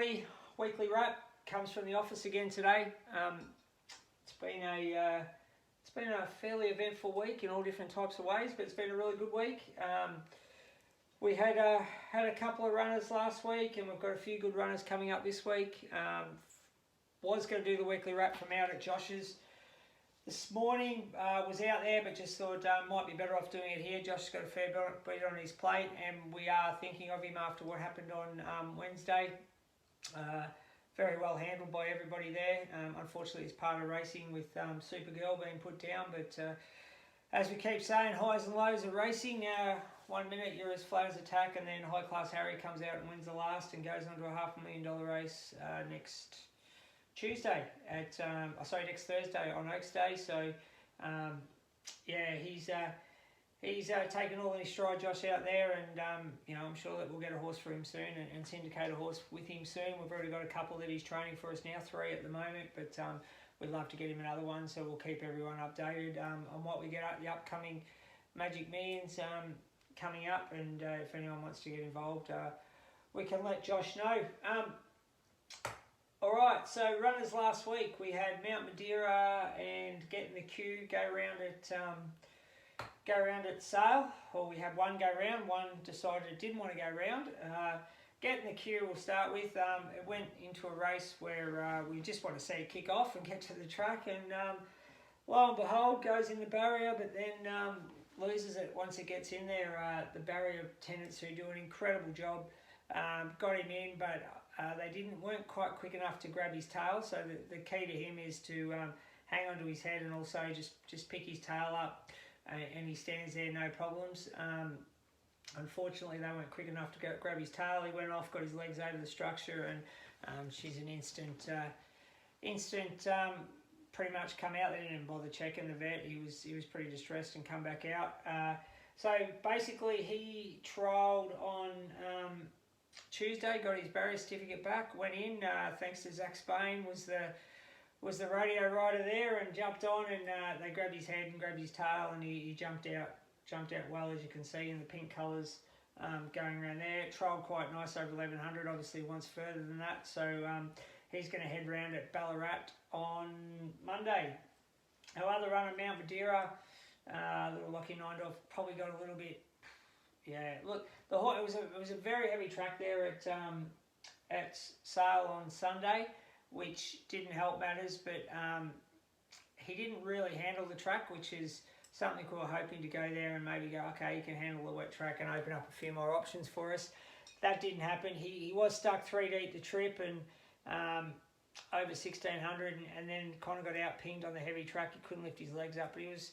everybody. Weekly wrap comes from the office again today. It's been a fairly eventful week in all different types of ways, but it's been a really good week. We had a couple of runners last week, and we've got a few good runners coming up this week. Was going to do the weekly wrap from out at Josh's this morning. Was out there, but just thought might be better off doing it here. Josh's got a fair bit on his plate, and we are thinking of him after what happened on Wednesday. Very well handled by everybody there. Unfortunately, it's part of racing with Supergirl being put down, but as we keep saying, highs and lows of racing. 1 minute you're as flat as a tack, and then High Class Harry comes out and wins the last and goes on to a $500,000 race next Tuesday next Thursday on Oaks Day. So he's taken all in his stride, Josh, out there, and I'm sure that we'll get a horse for him soon and syndicate a horse with him soon. We've already got a couple that he's training for us now, 3 at the moment, but we'd love to get him another one, so we'll keep everyone updated on what we get at the upcoming Magic Millions coming up, and if anyone wants to get involved, we can let Josh know. Alright, so runners last week, we had Mount Madeira and Get in the Queue go around at Sale, or we had one go round, one decided it didn't want to go round. Get in the Queue we'll start with. It went into a race where we just want to see it kick off and get to the track, and lo and behold, goes in the barrier, but then loses it once it gets in there. The barrier attendants, who do an incredible job, got him in, but they weren't quite quick enough to grab his tail, so the key to him is to hang onto his head and also just pick his tail up, and he stands there no problems. Unfortunately, they weren't quick enough to grab his tail. He went off, got his legs over the structure, and she's an instant pretty much come out. They didn't even bother checking the vet. He was pretty distressed and come back out. So basically, he trialled on Tuesday, got his barrier certificate back, went in, thanks to Zach Spain, was the radio rider there, and jumped on, and they grabbed his head and grabbed his tail, and he jumped out well, as you can see in the pink colours going around there. Trialled quite nice over 1100, obviously wants further than that, so he's going to head round at Ballarat on Monday. Our other runner, Mount Madeira, little Lockie Nindorf, probably got a little bit. Yeah, look, it was a very heavy track there at Sale on Sunday, which didn't help matters, but he didn't really handle the track, which is something we were hoping to go there and maybe go, okay, you can handle the wet track and open up a few more options for us. That didn't happen. He was stuck 3 deep the trip and over 1600, and then kind of got out pinged on the heavy track. He couldn't lift his legs up, but he's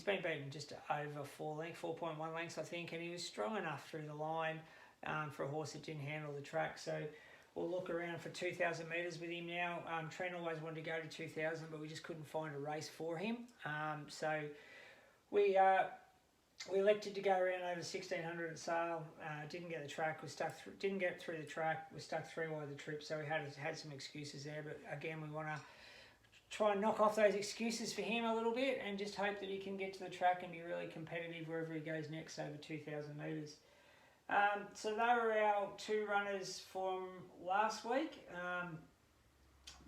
been beaten just over 4.1 lengths, I think, and he was strong enough through the line for a horse that didn't handle the track. So we'll look around for 2,000 metres with him now. Trent always wanted to go to 2,000, but we just couldn't find a race for him. So we elected to go around over 1,600 at Sale. Didn't get the track. Didn't get through the track. Was stuck 3 wide the trip, so we had some excuses there. But again, we want to try and knock off those excuses for him a little bit, and just hope that he can get to the track and be really competitive wherever he goes next over 2,000 metres. So they were our 2 runners from last week.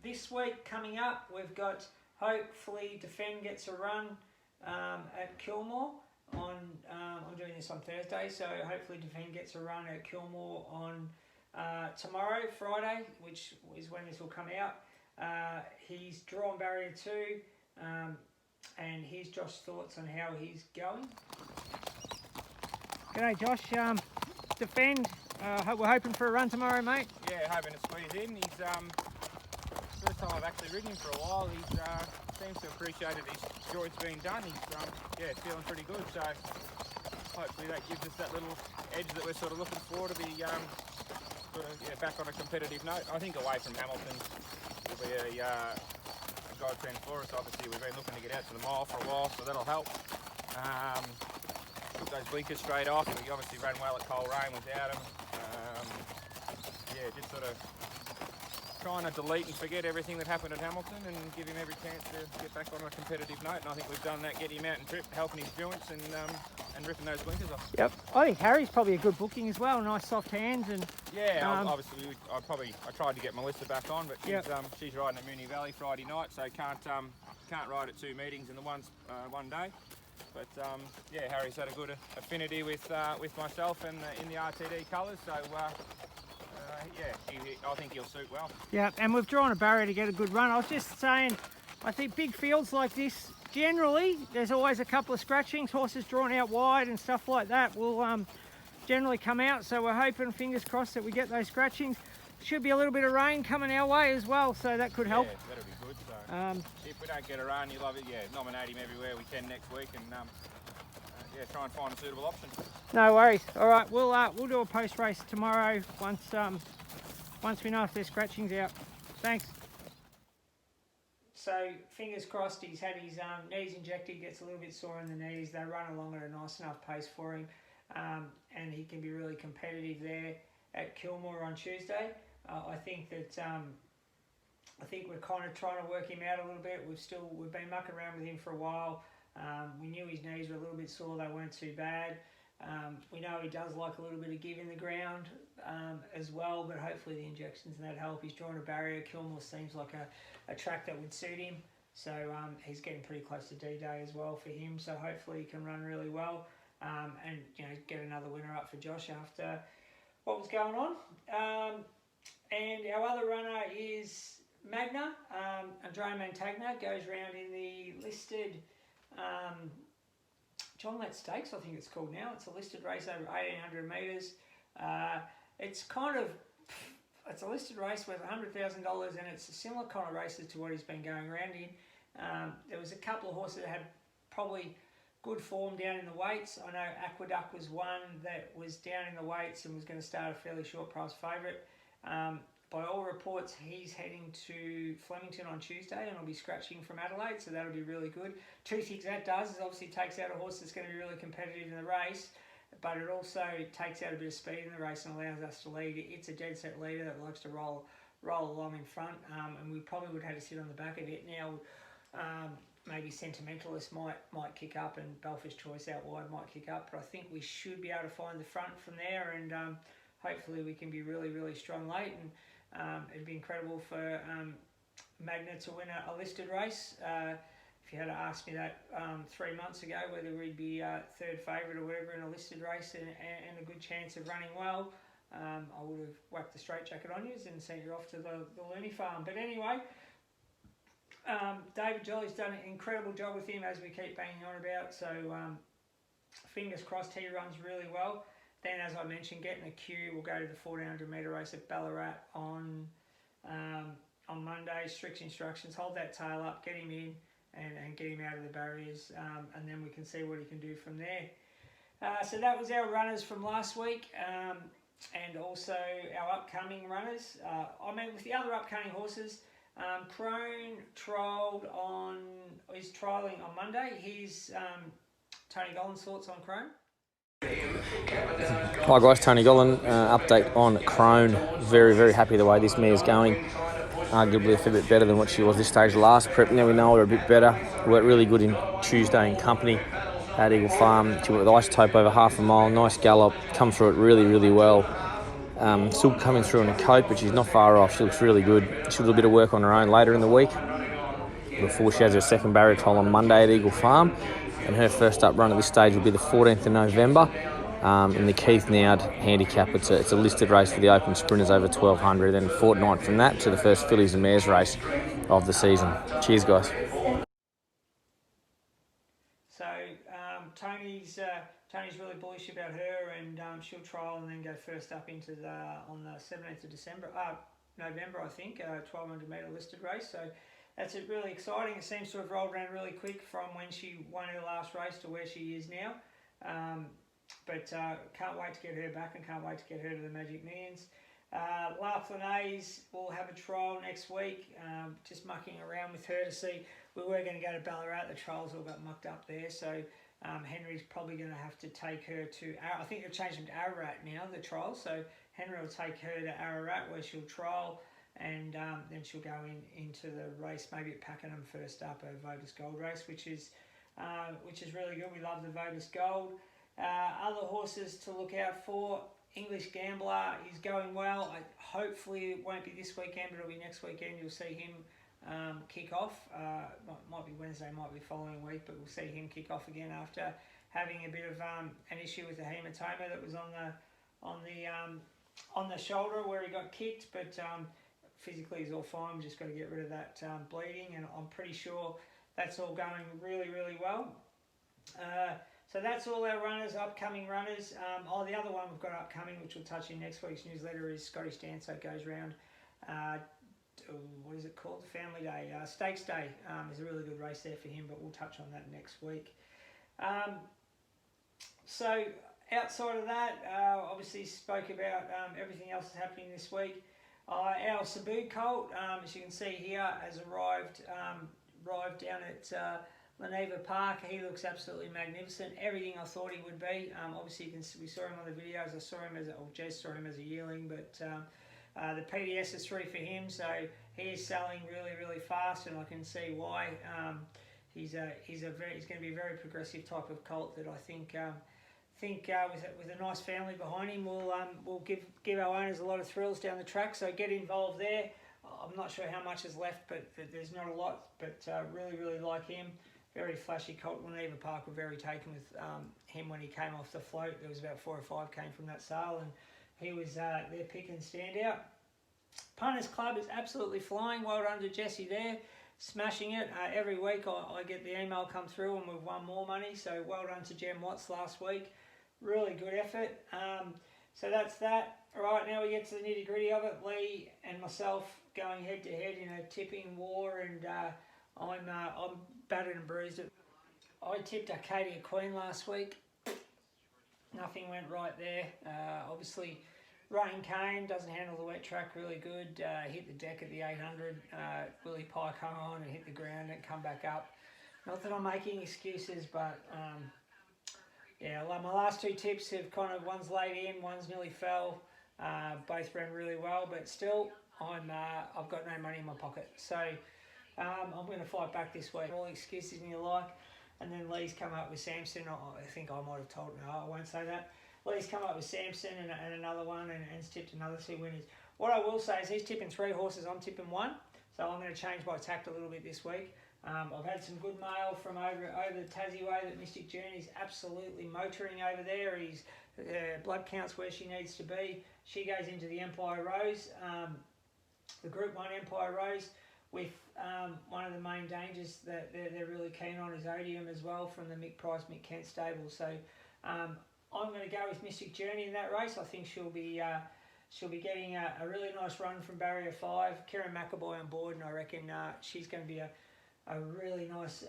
This week coming up, we've got, hopefully, Defend gets a run at Kilmore. I'm doing this on Thursday, so hopefully Defend gets a run at Kilmore on tomorrow, Friday, which is when this will come out. He's drawn barrier 2, and here's Josh's thoughts on how he's going. G'day Josh, Defend, we're hoping for a run tomorrow, mate. Yeah, hoping to squeeze in. He's first time I've actually ridden him for a while. He seems to have appreciated his joy's being done. He's feeling pretty good, so hopefully that gives us that little edge that we're sort of looking for to be back on a competitive note. I think away from Hamilton will be a godsend for us. Obviously, we've been looking to get out to the mile for a while, so that'll help. Took those blinkers straight off. We obviously ran well at Coleraine without him. Just sort of trying to delete and forget everything that happened at Hamilton and give him every chance to get back on a competitive note. And I think we've done that, get him out and trip, helping his joints and ripping those blinkers off. Yep, I think Harry's probably a good booking as well. Nice soft hands and yeah. Obviously, I tried to get Melissa back on, but she's riding at Moonee Valley Friday night, so can't ride at 2 meetings in the one day. But yeah, Harry's had a good affinity with myself and in the RTD colours, so yeah, I think he'll suit well. Yeah, and we've drawn a barrier to get a good run. I was just saying, I think big fields like this, generally, there's always a couple of scratchings. Horses drawn out wide and stuff like that will generally come out. So we're hoping, fingers crossed, that we get those scratchings. Should be a little bit of rain coming our way as well, so that could help. Yeah, that'll be good. So if we don't get a run, you love it. Yeah, nominate him everywhere we can next week, and yeah, try and find a suitable option. No worries. All right, we'll do a post race tomorrow once we know if there's scratchings out. Thanks. So fingers crossed, he's had his knees injected, gets a little bit sore in the knees. They run along at a nice enough pace for him, and he can be really competitive there at Kilmore on Tuesday. I think we're kind of trying to work him out a little bit. We've been mucking around with him for a while. We knew his knees were a little bit sore, they weren't too bad. We know he does like a little bit of give in the ground as well, but hopefully the injections and that help. He's drawn a barrier. Kilmore seems like a track that would suit him, so he's getting pretty close to D-Day as well for him, so hopefully he can run really well and get another winner up for Josh after what was going on. And our other runner is Magna. Andrea Montagna goes around in the listed John Lett Stakes, I think it's called now. It's a listed race over 1,800 metres. It's a listed race worth $100,000, and it's a similar kind of races to what he's been going around in. There was a couple of horses that had probably good form down in the weights. I know Aqueduct was one that was down in the weights and was going to start a fairly short price favourite. By all reports, he's heading to Flemington on Tuesday and will be scratching from Adelaide, so that'll be really good. Two things that does is obviously takes out a horse that's going to be really competitive in the race, but it also takes out a bit of speed in the race and allows us to lead. It's a dead set leader that likes to roll along in front, and we probably would have to sit on the back of it. Now, maybe Sentimentalist might kick up, and Belfish Choice out wide might kick up, but I think we should be able to find the front from there, and hopefully we can be really, really strong late. And it'd be incredible for Magna to win a listed race. If you had asked me that 3 months ago, whether we'd be third favourite or whatever in a listed race and a good chance of running well, I would have whacked the straitjacket on you and sent you off to the Looney Farm. But anyway, David Jolly's done an incredible job with him, as we keep banging on about. So fingers crossed he runs really well. Then, as I mentioned, getting a queue, we'll go to the 1,400 metre race at Ballarat on Monday. Strict instructions: hold that tail up, get him in, and get him out of the barriers, and then we can see what he can do from there. So that was our runners from last week, and also our upcoming runners. With the other upcoming horses, Crone is trialling on Monday. He's Tony Gollan's thoughts on Crone. Hi guys, Tony Gollan. Update on Crone. Very, very happy the way this mare's going. Arguably a fair bit better than what she was this stage last prep. Now we know her a bit better. Worked really good in Tuesday in company at Eagle Farm. She went with Isotope over half a mile. Nice gallop. Come through it really, really well. Still coming through in a coat, but she's not far off. She looks really good. She'll do a bit of work on her own later in the week before she has her second barrier trial on Monday at Eagle Farm. And her first up run at this stage will be the 14th of November in the Keith Nowd handicap. It's a listed race for the Open Sprinters over 1,200. Then a fortnight from that to the first Fillies and Mares race of the season. Cheers, guys. So Tony's really bullish about her, and she'll trial and then go first up into on the 17th of November, I think, 1,200 metre listed race. So that's really exciting. It seems to have rolled around really quick from when she won her last race to where she is now. But can't wait to get her back and can't wait to get her to the Magic Millions. La Flanaise will have a trial next week. Just mucking around with her to see. We were going to go to Ballarat. The trials all got mucked up there. So Henry's probably going to have to take her to... I think they've changed them to Ararat now, the trials. So Henry will take her to Ararat where she'll trial. and then she'll go into the race, maybe at Pakenham first up, a Vogus Gold race, which is really good. We love the Vogus Gold. Other horses to look out for. English Gambler is going well. Hopefully it won't be this weekend, but it'll be next weekend. You'll see him kick off. Might be Wednesday, might be following week, but we'll see him kick off again after having a bit of an issue with the hematoma that was on the shoulder where he got kicked. But physically he's all fine. We've just got to get rid of that bleeding, and I'm pretty sure that's all going really, really well. So that's all our runners, upcoming runners. The other one we've got upcoming, which we'll touch in next week's newsletter, is Scottish Dancer. It goes round, what is it called? Family Day, Stakes Day. There's a really good race there for him, but we'll touch on that next week. So outside of that, obviously spoke about everything else that's happening this week. Our Cebu colt, as you can see here, has arrived down at Leneva Park. He looks absolutely magnificent. Everything I thought he would be. Obviously, we saw him on the videos. Jez saw him as a yearling, but the PDS is 3 for him, so he is selling really, really fast, and I can see why. He's going to be a very progressive type of colt that I think with a nice family behind him will give our owners a lot of thrills down the track. So get involved there. I'm not sure how much is left, but there's not a lot. But really, really like him. Very flashy colt. Leneva Park were very taken with him when he came off the float. There was about 4 or 5 came from that sale, and he was their pick and standout. Punters Club is absolutely flying. Well done to Jesse there, smashing it. Every week I get the email come through and we've won more money. So well done to Jem Watts last week. Really good effort. So that's that. All right, now we get to the nitty gritty of it. Lee and myself going head to head in a tipping war, and I'm battered and bruised. I tipped Arcadia Queen last week. Nothing went right there. Obviously, rain came, doesn't handle the wet track really good. Hit the deck at the 800. Willie Pike hung on and hit the ground and come back up. Not that I'm making excuses, but yeah, like my last 2 tips have one's laid in, one's nearly fell. Both ran really well, but still, I've got no money in my pocket. So I'm going to fight back this week. All excuses you like. And then Lee's come up with Samson. I think I might have told, no, I won't say that. Lee's come up with Samson and another one, and tipped another 2 winners. What I will say is he's tipping 3 horses, I'm tipping 1. So I'm going to change my tact a little bit this week. I've had some good mail from over the Tassie way that Mystic Journey's absolutely motoring over there. His blood count's where she needs to be. She goes into the Empire Rose, the Group 1 Empire Rose, with one of the main dangers that they're really keen on is Odium as well from the Mick Price, Mick Kent stable. So I'm going to go with Mystic Journey in that race. I think she'll be getting a really nice run from Barrier 5. Kieran McAvoy on board, and I reckon she's going to be a really nice,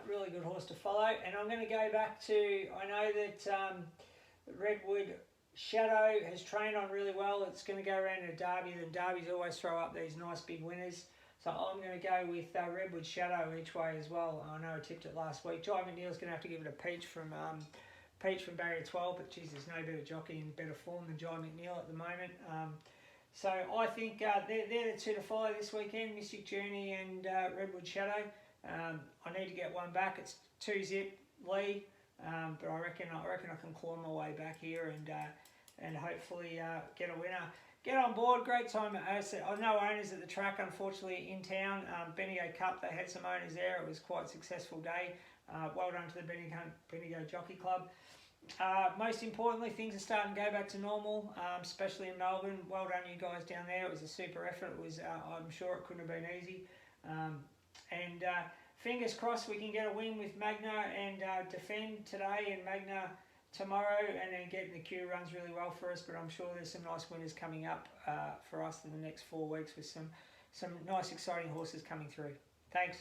really good horse to follow. And I'm going to go back to, I know that Redwood Shadow has trained on really well. It's going to go around in a derby, and derbies always throw up these nice big winners. So I'm going to go with Redwood Shadow each way as well. I know I tipped it last week. Jai McNeil's going to have to give it a peach from Barrier 12, but geez, there's no better jockey in better form than Jai McNeil at the moment. So I think they're the 2 to follow this weekend, Mystic Journey and Redwood Shadow. I need to get one back. It's 2-zip Lee, but I reckon I can claw my way back here and hopefully get a winner. Get on board, great time. I know owners at the track, unfortunately, in town. Bendigo Cup, they had some owners there. It was quite a successful day. Well done to the Bendigo Jockey Club. Most importantly, things are starting to go back to normal, especially in Melbourne. Well done you guys down there. It was a super effort. It was, I'm sure it couldn't have been easy. And fingers crossed we can get a win with Magna and Defend today and Magna tomorrow, and then getting the Q runs really well for us. But I'm sure there's some nice winners coming up for us in the next 4 weeks with some nice exciting horses coming through. Thanks.